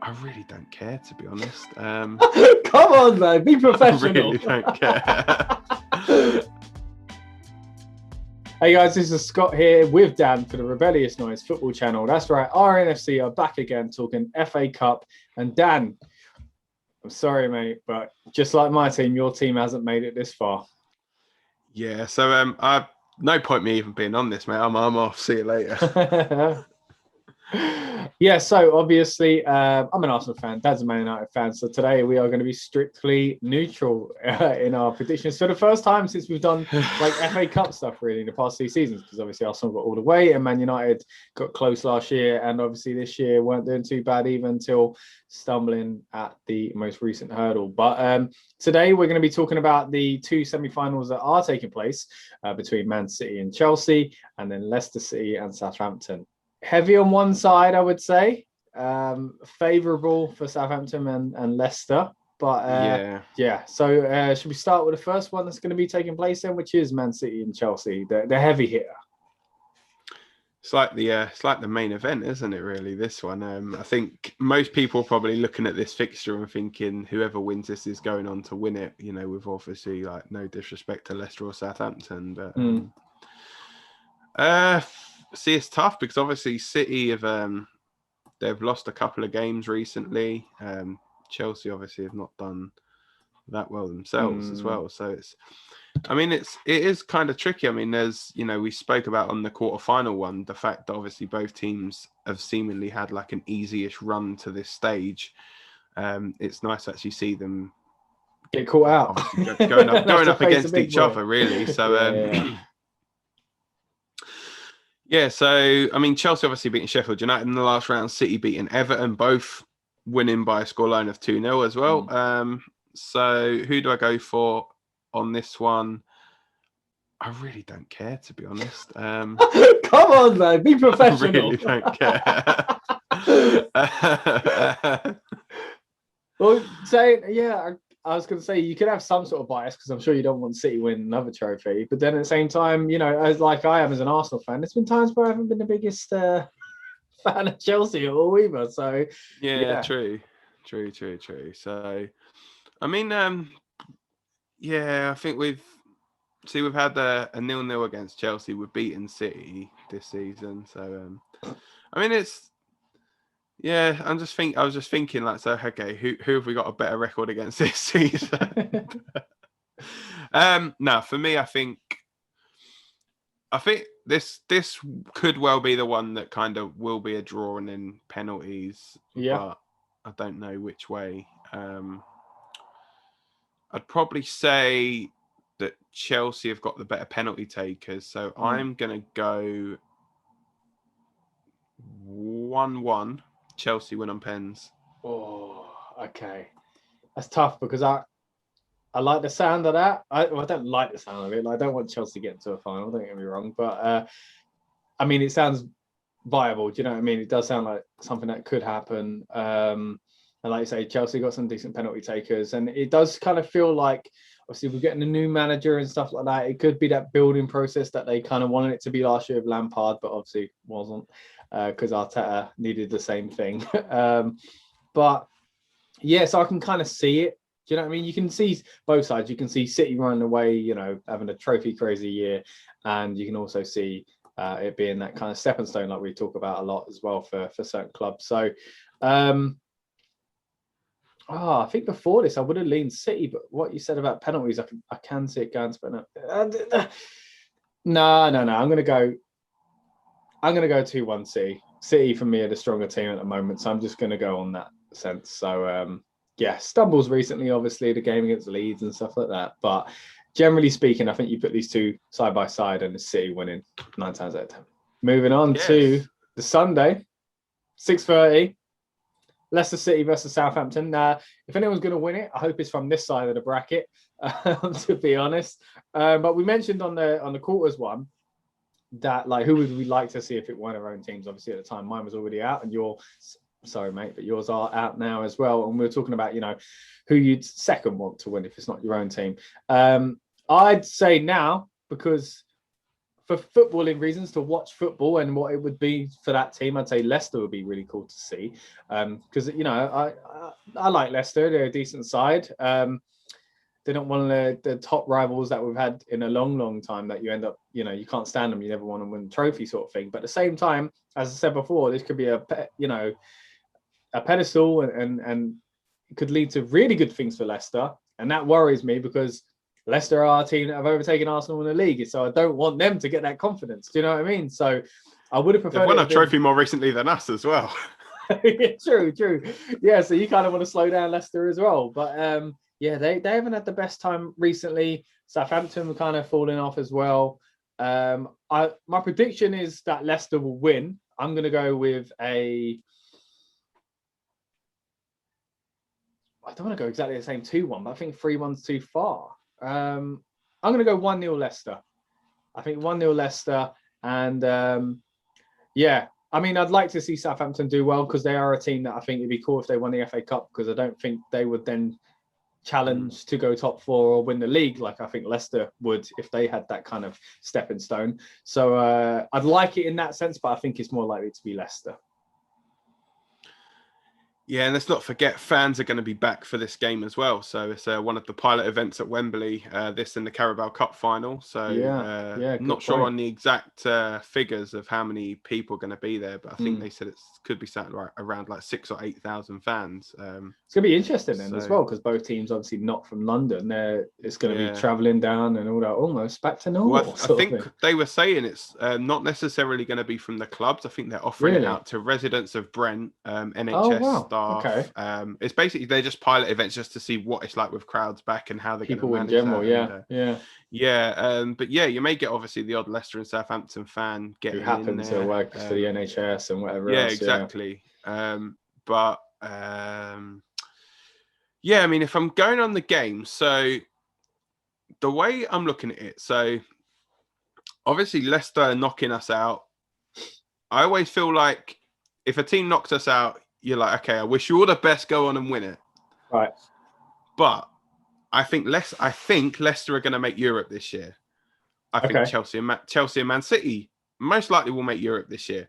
I really don't care, to be honest. Come on, man, be professional. I really don't care. Hey guys, this is Scott here with Dan for the Rebellious Noise Football Channel. That's right, RNFC are back again talking FA Cup. And Dan, I'm sorry, mate, but just like my team, your team hasn't made it this far. Yeah, so no point me even being on this, mate. I'm off. See you later. Yeah, so obviously I'm an Arsenal fan, Dad's a Man United fan, so today we are going to be strictly neutral in our predictions for the first time since we've done like FA Cup stuff really in the past 2 seasons, because obviously Arsenal got all the way and Man United got close last year, and obviously this year weren't doing too bad even until stumbling at the most recent hurdle. But today we're going to be talking about the 2 semi-finals that are taking place between Man City and Chelsea, and then Leicester City and Southampton. Heavy on one side, I would say. Favourable for Southampton and Leicester. But yeah. So should we start with the first one that's going to be taking place then, which is Man City and Chelsea, the heavy hitter? It's like the main event, isn't it? Really, this one. I think most people are probably looking at this fixture and thinking whoever wins this is going on to win it. You know, with obviously like no disrespect to Leicester or Southampton, but see, it's tough because obviously City have they've lost a couple of games recently. Chelsea obviously have not done that well themselves as well. So it is kind of tricky. I mean, there's, we spoke about on the quarterfinal one, the fact that obviously both teams have seemingly had like an easy-ish run to this stage. It's nice to actually see them get caught out, going up against each other, really. So yeah, so I mean, Chelsea obviously beating Sheffield United in the last round, City beating Everton, both winning by a scoreline of 2-0 as well. So who do I go for on this one? I really don't care, to be honest. Come on, man, be professional. I really don't care. Well, I was going to say you could have some sort of bias because I'm sure you don't want City win another trophy. But then at the same time, as like I am as an Arsenal fan, there's been times where I haven't been the biggest fan of Chelsea or either. So yeah. True. So, I mean, I think we've had a 0-0 against Chelsea. We've beaten City this season. So, I mean, it's. Yeah, I was just thinking like, so okay, who have we got a better record against this season? No, for me, I think this could well be the one that kind of will be a draw and in penalties. Yeah, but I don't know which way. I'd probably say that Chelsea have got the better penalty takers, so I'm gonna go 1-1. Chelsea win on pens. Oh, okay. That's tough because I like the sound of that. I don't like the sound of it. I don't want Chelsea to get into a final, don't get me wrong. But I mean, it sounds viable. Do you know what I mean? It does sound like something that could happen. And like you say, Chelsea got some decent penalty takers. And it does kind of feel like, obviously, we're getting a new manager and stuff like that. It could be that building process that they kind of wanted it to be last year with Lampard, but obviously wasn't. Because Arteta needed the same thing. But yeah, so I can kind of see it. Do you know what I mean? You can see both sides. You can see City running away, having a trophy crazy year. And you can also see it being that kind of stepping stone like we talk about a lot as well for certain clubs. So I think before this I would have leaned City, but what you said about penalties, I can see it going to penalties. No. I'm going to go 2-1 City. City, for me, are the stronger team at the moment, so I'm just going to go on that sense. So, stumbles recently, obviously, the game against Leeds and stuff like that. But generally speaking, I think you put these two side by side and the City winning 9 times out of 10. Moving on to the Sunday, 6:30, Leicester City versus Southampton. If anyone's going to win it, I hope it's from this side of the bracket, to be honest. But we mentioned on the quarters one, that like who would we like to see if it weren't our own teams? Obviously at the time mine was already out, and sorry mate, but yours are out now as well. And we were talking about who you'd second want to win if it's not your own team. I'd say now, because for footballing reasons, to watch football and what it would be for that team, I'd say Leicester would be really cool to see. Because I like Leicester; they're a decent side. They're not one of the top rivals that we've had in a long, long time. That you end up, you can't stand them. You never want to win the trophy, sort of thing. But at the same time, as I said before, this could be a pedestal, and it could lead to really good things for Leicester. And that worries me because Leicester are a team that have overtaken Arsenal in the league. So I don't want them to get that confidence. Do you know what I mean? So I would have preferred. They've won a trophy more recently than us as well. Yeah, true. Yeah, so you kind of want to slow down Leicester as well. But they haven't had the best time recently. Southampton were kind of falling off as well. My prediction is that Leicester will win. I'm going to go with I don't want to go exactly the same 2-1, but I think 3-1's too far. I'm going to go 1-0 Leicester. I think 1-0 Leicester. And I mean, I'd like to see Southampton do well because they are a team that I think it'd be cool if they won the FA Cup, because I don't think they would then challenge to go top 4 or win the league like I think Leicester would if they had that kind of stepping stone. So I'd like it in that sense, but I think it's more likely to be Leicester. Yeah, and let's not forget, fans are going to be back for this game as well. So it's one of the pilot events at Wembley, this and the Carabao Cup final. So not sure on the exact figures of how many people are going to be there, but I think they said it could be something around like 6,000 or 8,000 fans. It's going to be interesting then as well, because both teams obviously not from London. It's going to be travelling down and all that, almost back to normal. Well, I think they were saying it's not necessarily going to be from the clubs. I think they're offering it out to residents of Brent, NHS staff. Okay. It's basically they're just pilot events just to see what it's like with crowds back and how they're going to manage in general. that. But you may get obviously the odd Leicester and Southampton fan getting who happen to work for the NHS and whatever else. Exactly. I mean, if I'm going on the game, so the way I'm looking at it, so obviously Leicester are knocking us out. I always feel like if a team knocks us out, you're like, okay, I wish you all the best, go on and win it. Right. But I think Leicester are going to make Europe this year. I think Chelsea and Man City most likely will make Europe this year.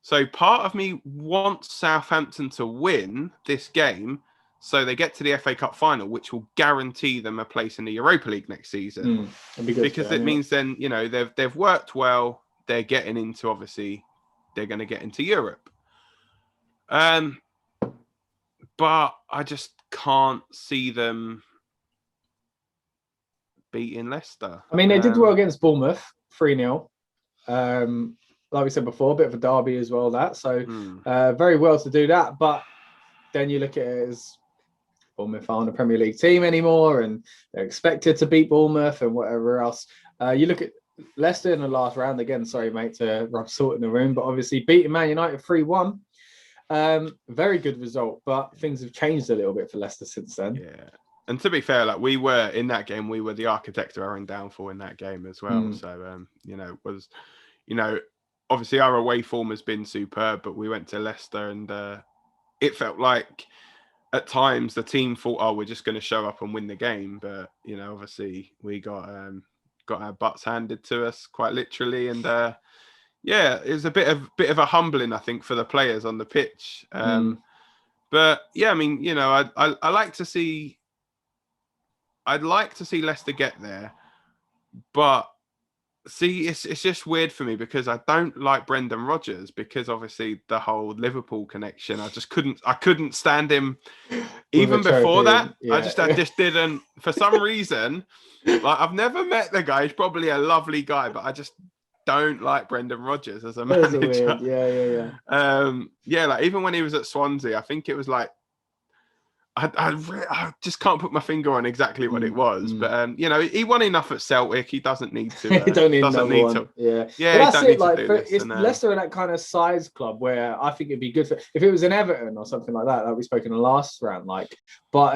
So part of me wants Southampton to win this game so they get to the FA Cup final, which will guarantee them a place in the Europa League next season. Because it means then, they've worked well. They're getting into, obviously, they're going to get into Europe. But I just can't see them beating Leicester. I mean, they did well against Bournemouth, 3-0. Like we said before, a bit of a derby as well, that. So very well to do that. But then you look at it as Bournemouth aren't a Premier League team anymore, and they're expected to beat Bournemouth and whatever else. You look at Leicester in the last round again. Sorry, mate, to rub salt in the room, but obviously beating Man United 3-1. Very good result, but things have changed a little bit for Leicester since then. Yeah. And to be fair, like we were in that game, we were the architect of our own downfall in that game as well. So, obviously our away form has been superb, but we went to Leicester and it felt like at times the team thought, oh, we're just going to show up and win the game. But, obviously we got our butts handed to us quite literally. And it was a bit of a humbling, I think, for the players on the pitch. But yeah, I mean, I like to see. I'd like to see Leicester get there, but see, it's just weird for me because I don't like Brendan Rodgers because obviously the whole Liverpool connection. I couldn't stand him even before that. Yeah. I just didn't for some reason. Like I've never met the guy. He's probably a lovely guy, but I just don't like Brendan Rodgers as a manager. Yeah. Like even when he was at Swansea, I think it was like I just can't put my finger on exactly what it was, but he won enough at Celtic. He doesn't need to. He don't need another one. Yeah. But that's it. Like it's Leicester in that kind of size club where I think it'd be good for if it was an Everton or something like that we spoke in the last round. But but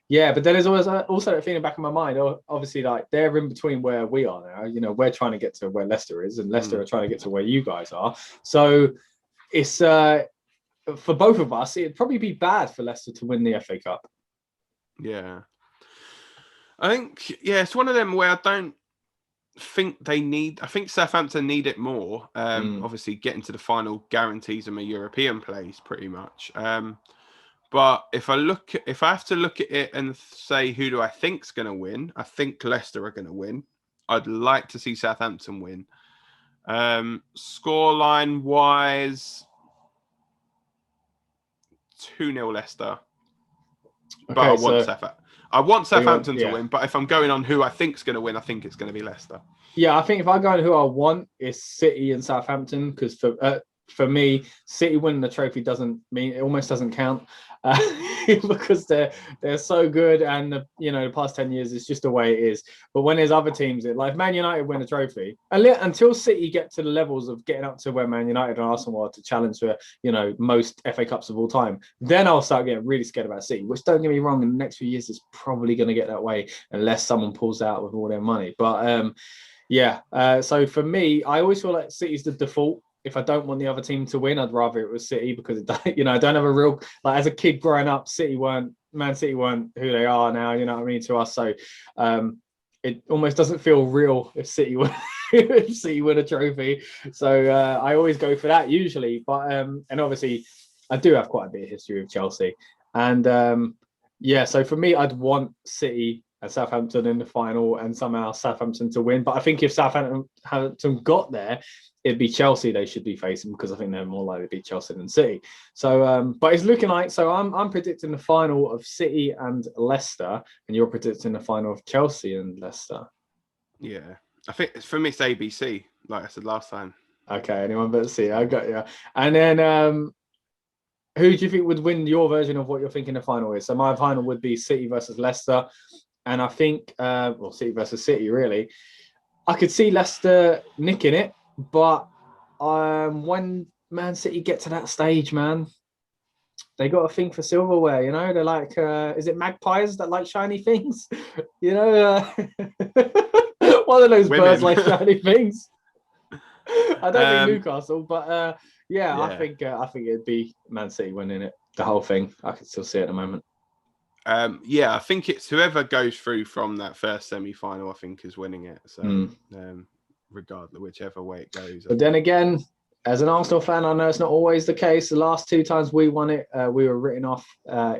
then there's always also that feeling back in my mind. Obviously, like they're in between where we are now. We're trying to get to where Leicester is, and Leicester are trying to get to where you guys are. So it's for both of us, it'd probably be bad for Leicester to win the FA Cup. Yeah. I think, it's one of them where I don't think I think Southampton need it more. Obviously, getting to the final guarantees them a European place, pretty much. But if I have to look at it and say who do I think's going to win, I think Leicester are going to win. I'd like to see Southampton win. Scoreline wise, 2-0 Leicester. But I want Southampton to win. But if I'm going on who I think's going to win, I think it's going to be Leicester. Yeah, I think if I go on who I want, it's City and Southampton, because for me, City winning the trophy almost doesn't count, because they're so good, and the past 10 years it's just the way it is. But when there's other teams, like Man United win a trophy, until City get to the levels of getting up to where Man United and Arsenal are to challenge for most FA Cups of all time, then I'll start getting really scared about City. Which, don't get me wrong, in the next few years it's probably going to get that way unless someone pulls out with all their money. But so for me, I always feel like City's the default. If I don't want the other team to win, I'd rather it was City, because I don't have a real, like, as a kid growing up, Man City weren't who they are now, you know what I mean, to us. So it almost doesn't feel real if City win a trophy. So I always go for that usually. But and obviously I do have quite a bit of history with Chelsea. And so for me, I'd want City and Southampton in the final, and somehow Southampton to win. But I think if Southampton got there, it'd be Chelsea they should be facing, because I think they're more likely to beat Chelsea than City. So, but it's looking like, so I'm predicting the final of City and Leicester, and you're predicting the final of Chelsea and Leicester. Yeah, I think for me it's ABC, like I said last time. Okay, anyone but C. I got you. And then who do you think would win your version of what you're thinking the final is? So my final would be City versus Leicester. And I think, City versus City, really. I could see Leicester nicking it, but when Man City get to that stage, man, they got a thing for silverware, They're like, is it magpies that like shiny things? One of those birds like shiny things. I don't think Newcastle, but I think it'd be Man City winning it, the whole thing. I can still see it at the moment. I think it's whoever goes through from that first semi-final, I think, is winning it. So, regardless, whichever way it goes. But then again, as an Arsenal fan, I know it's not always the case. The last 2 times we won it, we were written off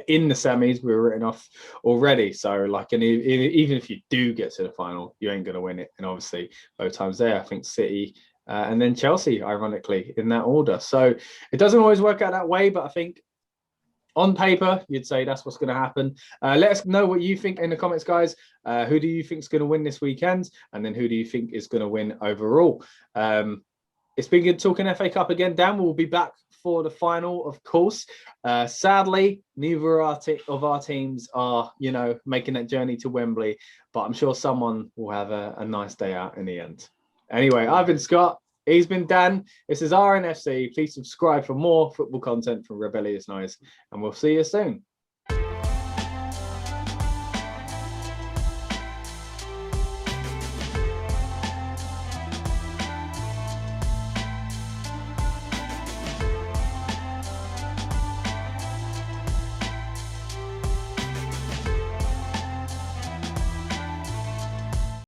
in the semis. We were written off already. So, like, and even if you do get to the final, you ain't going to win it. And obviously, both times there, I think City and then Chelsea, ironically, in that order. So it doesn't always work out that way, but I think on paper, you'd say that's what's going to happen. Let us know what you think in the comments, guys. Who do you think is going to win this weekend? And then who do you think is going to win overall? It's been good talking FA Cup again. Dan, we'll be back for the final, of course. Sadly, neither of our teams are, making that journey to Wembley. But I'm sure someone will have a nice day out in the end. Anyway, I've been Scott. He's been Dan. This is RNFC. Please subscribe for more football content from Rebellious Noise, and we'll see you soon.